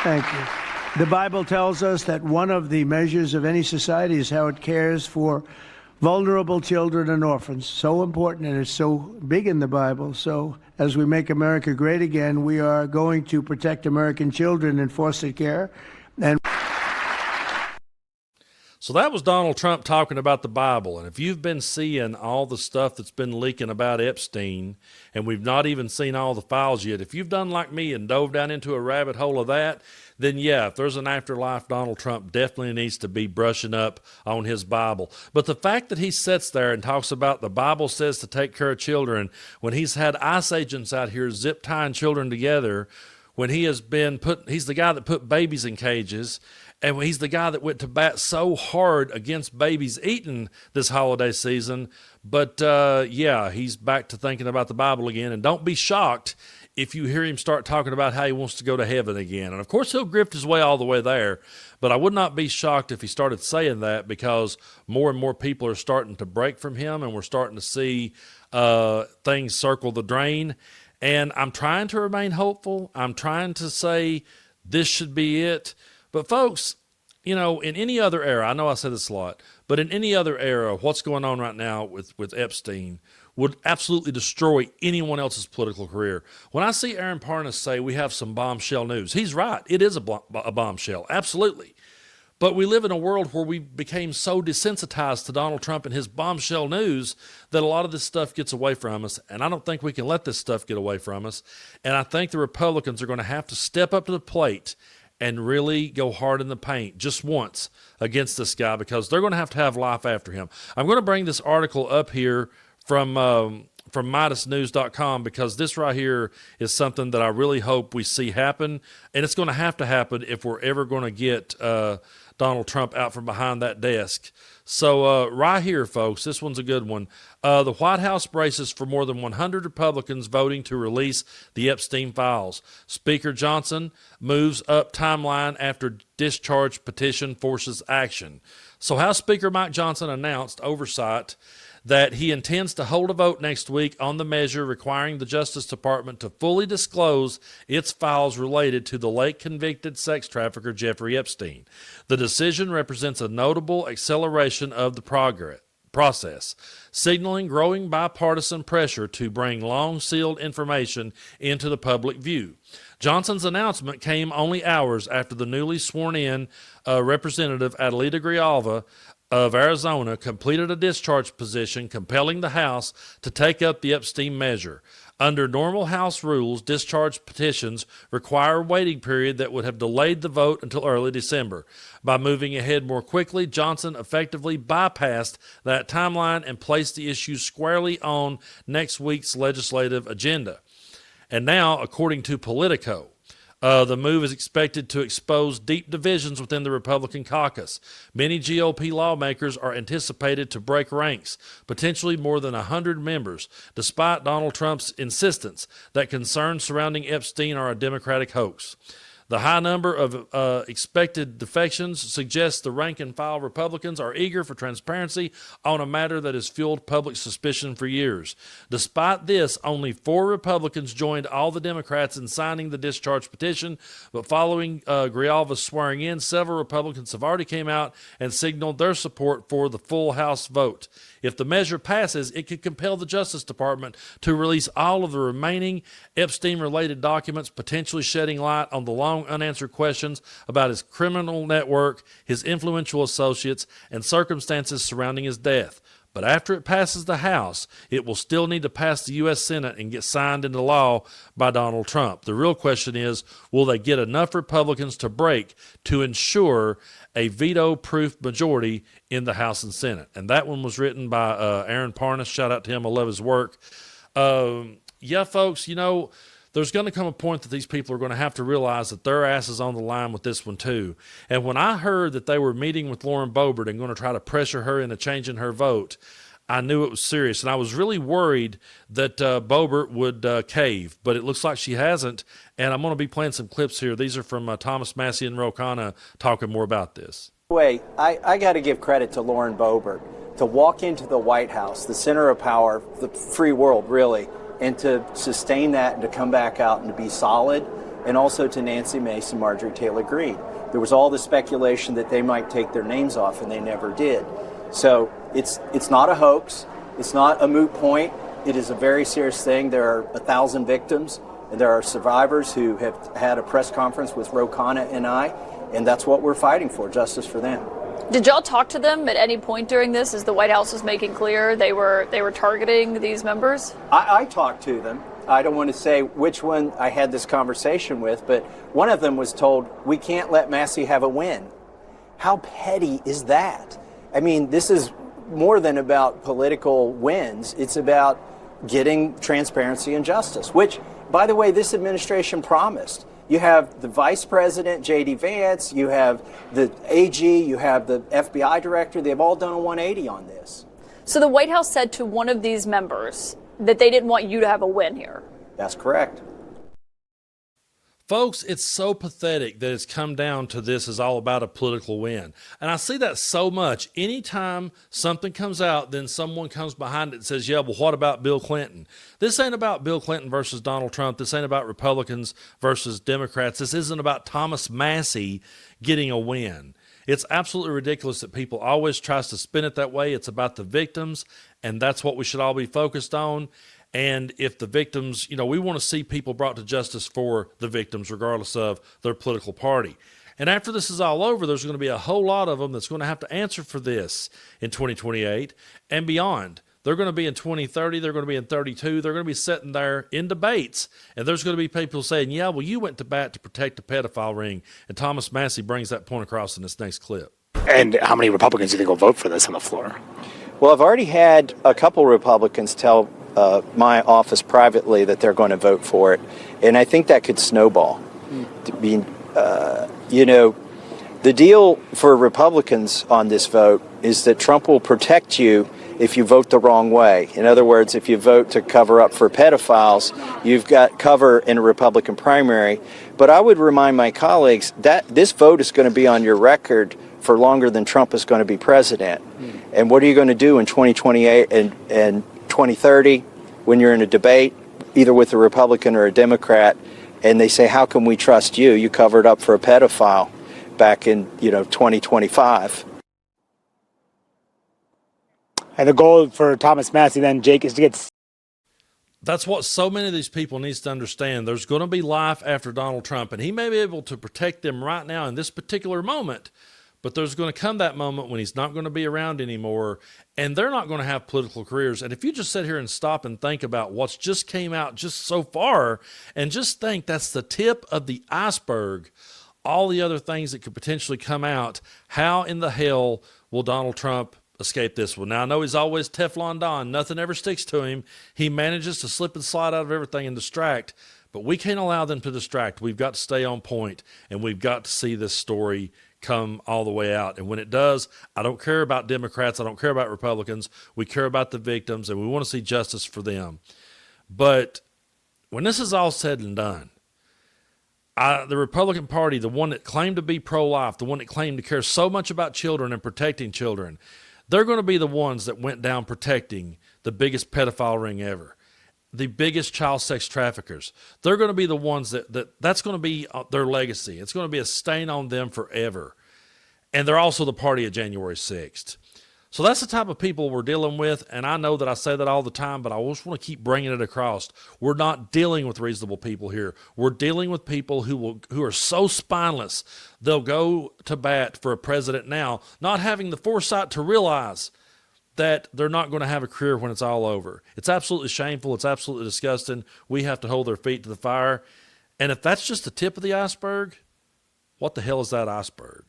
Thank you. The Bible tells us that one of the measures of any society is how it cares for vulnerable children and orphans. So important, and it's so big in the Bible. So as we make America great again, we are going to protect American children in foster care. And so that was Donald Trump talking about the Bible. And if you've been seeing all the stuff that's been leaking about Epstein, and we've not even seen all the files yet, if you've done like me and dove down into a rabbit hole of that, then yeah, if there's an afterlife, Donald Trump definitely needs to be brushing up on his Bible. But the fact that he sits there and talks about the Bible says to take care of children, when he's had ICE agents out here zip tying children together, when he has been he's the guy that put babies in cages, and he's the guy that went to bat so hard against babies eating this holiday season. But yeah, he's back to thinking about the Bible again. And don't be shocked if you hear him start talking about how he wants to go to heaven again. And of course, he'll grift his way all the way there. But I would not be shocked if he started saying that, because more and more people are starting to break from him, and we're starting to see things circle the drain. And I'm trying to remain hopeful. I'm trying to say this should be it. But folks, you know, in any other era, I know I said this a lot, but in any other era, what's going on right now with Epstein would absolutely destroy anyone else's political career. When I see Aaron Parnas say we have some bombshell news, he's right. It is a bombshell, absolutely. But we live in a world where we became so desensitized to Donald Trump and his bombshell news that a lot of this stuff gets away from us. And I don't think we can let this stuff get away from us. And I think the Republicans are going to have to step up to the plate and really go hard in the paint just once against this guy, because they're going to have life after him. I'm going to bring this article up here from MidasNews.com, because this right here is something that I really hope we see happen, and it's going to happen if we're ever going to get Donald Trump out from behind that desk. So right here, folks, this one's a good one. The White House braces for more than 100 Republicans voting to release the Epstein files. Speaker Johnson moves up timeline after discharge petition forces action. So House Speaker Mike Johnson announced oversight that he intends to hold a vote next week on the measure requiring the Justice Department to fully disclose its files related to the late convicted sex trafficker Jeffrey Epstein. The decision represents a notable acceleration of the process, signaling growing bipartisan pressure to bring long-sealed information into the public view. Johnson's announcement came only hours after the newly sworn-in Representative Adelita Grijalva of Arizona completed a discharge petition compelling the House to take up the Epstein measure. Under normal House rules, discharge petitions require a waiting period that would have delayed the vote until early December. By moving ahead more quickly, Johnson effectively bypassed that timeline and placed the issue squarely on next week's legislative agenda. And now, according to Politico, the move is expected to expose deep divisions within the Republican caucus. Many GOP lawmakers are anticipated to break ranks, potentially more than 100 members, despite Donald Trump's insistence that concerns surrounding Epstein are a Democratic hoax. The high number of expected defections suggests the rank-and-file Republicans are eager for transparency on a matter that has fueled public suspicion for years. Despite this, only 4 Republicans joined all the Democrats in signing the discharge petition, but following Grijalva's swearing in, several Republicans have already come out and signaled their support for the full House vote. If the measure passes, it could compel the Justice Department to release all of the remaining Epstein-related documents, potentially shedding light on the long unanswered questions about his criminal network, his influential associates, and circumstances surrounding his death. But after it passes the House, it will still need to pass the U.S. Senate and get signed into law by Donald Trump. The real question is, will they get enough Republicans to break to ensure a veto-proof majority in the House and Senate? And that one was written by Aaron Parnas. Shout out to him. I love his work. Yeah, folks, you know, there's going to come a point that these people are going to have to realize that their ass is on the line with this one too. And when I heard that they were meeting with Lauren Boebert and going to try to pressure her into changing her vote, I knew it was serious. And I was really worried that Boebert would cave, but it looks like she hasn't. And I'm going to be playing some clips here. These are from Thomas Massey and Ro Khanna talking more about this. Wait, I got to give credit to Lauren Boebert to walk into the White House, the center of power, the free world, really, and to sustain that and to come back out and to be solid. and also to Nancy Mace and Marjorie Taylor Greene. There was all the speculation that they might take their names off, and they never did. So it's not a hoax. It's not a moot point. It is a very serious thing. There are 1,000 victims, and there are survivors who have had a press conference with Ro Khanna and I, and that's what we're fighting for, justice for them. Did y'all talk to them at any point during this, as the White House was making clear they were targeting these members? I talked to them. I don't want to say which one I had this conversation with, but one of them was told, we can't let Massey have a win. How petty is that? I mean, this is more than about political wins. It's about getting transparency and justice, which, by the way, this administration promised. You have the vice president, J.D. Vance, you have the AG, you have the FBI director. They've all done a 180 on this. So the White House said to one of these members that they didn't want you to have a win here. That's correct. Folks, it's so pathetic that it's come down to this is all about a political win. And I see that so much. Anytime something comes out, then someone comes behind it and says, yeah, well, what about Bill Clinton? This ain't about Bill Clinton versus Donald Trump. This ain't about Republicans versus Democrats. This isn't about Thomas Massey getting a win. It's absolutely ridiculous that people always tries to spin it that way. It's about the victims, and that's what we should all be focused on. And if the victims, we want to see people brought to justice for the victims, regardless of their political party. And after this is all over, there's going to be a whole lot of them that's going to have to answer for this in 2028 and beyond. They're going to be in 2030. They're going to be in 32. They're going to be sitting there in debates. And there's going to be people saying, yeah, well, you went to bat to protect the pedophile ring. And Thomas Massey brings that point across in this next clip. And how many Republicans do you think will vote for this on the floor? Well, I've already had a couple Republicans tell my office privately that they're going to vote for it. And I think that could snowball. The deal for Republicans on this vote is that Trump will protect you if you vote the wrong way. In other words, if you vote to cover up for pedophiles, you've got cover in a Republican primary. But I would remind my colleagues that this vote is going to be on your record for longer than Trump is going to be president. And what are you going to do in 2028 and 2030 when you're in a debate, either with a Republican or a Democrat, and they say, how can we trust you? You covered up for a pedophile back in 2025. And the goal for Thomas Massey then, Jake, is to get... That's what so many of these people needs to understand. There's going to be life after Donald Trump, and he may be able to protect them right now in this particular moment, but there's going to come that moment when he's not going to be around anymore, and they're not going to have political careers. And if you just sit here and stop and think about what's just came out just so far, and just think that's the tip of the iceberg, all the other things that could potentially come out, how in the hell will Donald Trump escape this one? Now, I know he's always Teflon Don. Nothing ever sticks to him. He manages to slip and slide out of everything and distract, but we can't allow them to distract. We've got to stay on point, and we've got to see this story come all the way out. And when it does, I don't care about Democrats. I don't care about Republicans. We care about the victims, and we want to see justice for them. But when this is all said and done, the Republican Party, the one that claimed to be pro-life, the one that claimed to care so much about children and protecting children, they're going to be the ones that went down protecting the biggest pedophile ring ever, the biggest child sex traffickers. They're going to be the ones that's going to be their legacy. It's going to be a stain on them forever. And they're also the party of January 6th. So that's the type of people we're dealing with, and I know that I say that all the time, but I just want to keep bringing it across. We're not dealing with reasonable people here. We're dealing with people who are so spineless, they'll go to bat for a president now, not having the foresight to realize that they're not going to have a career when it's all over. It's absolutely shameful. It's absolutely disgusting. We have to hold their feet to the fire. And if that's just the tip of the iceberg, what the hell is that iceberg?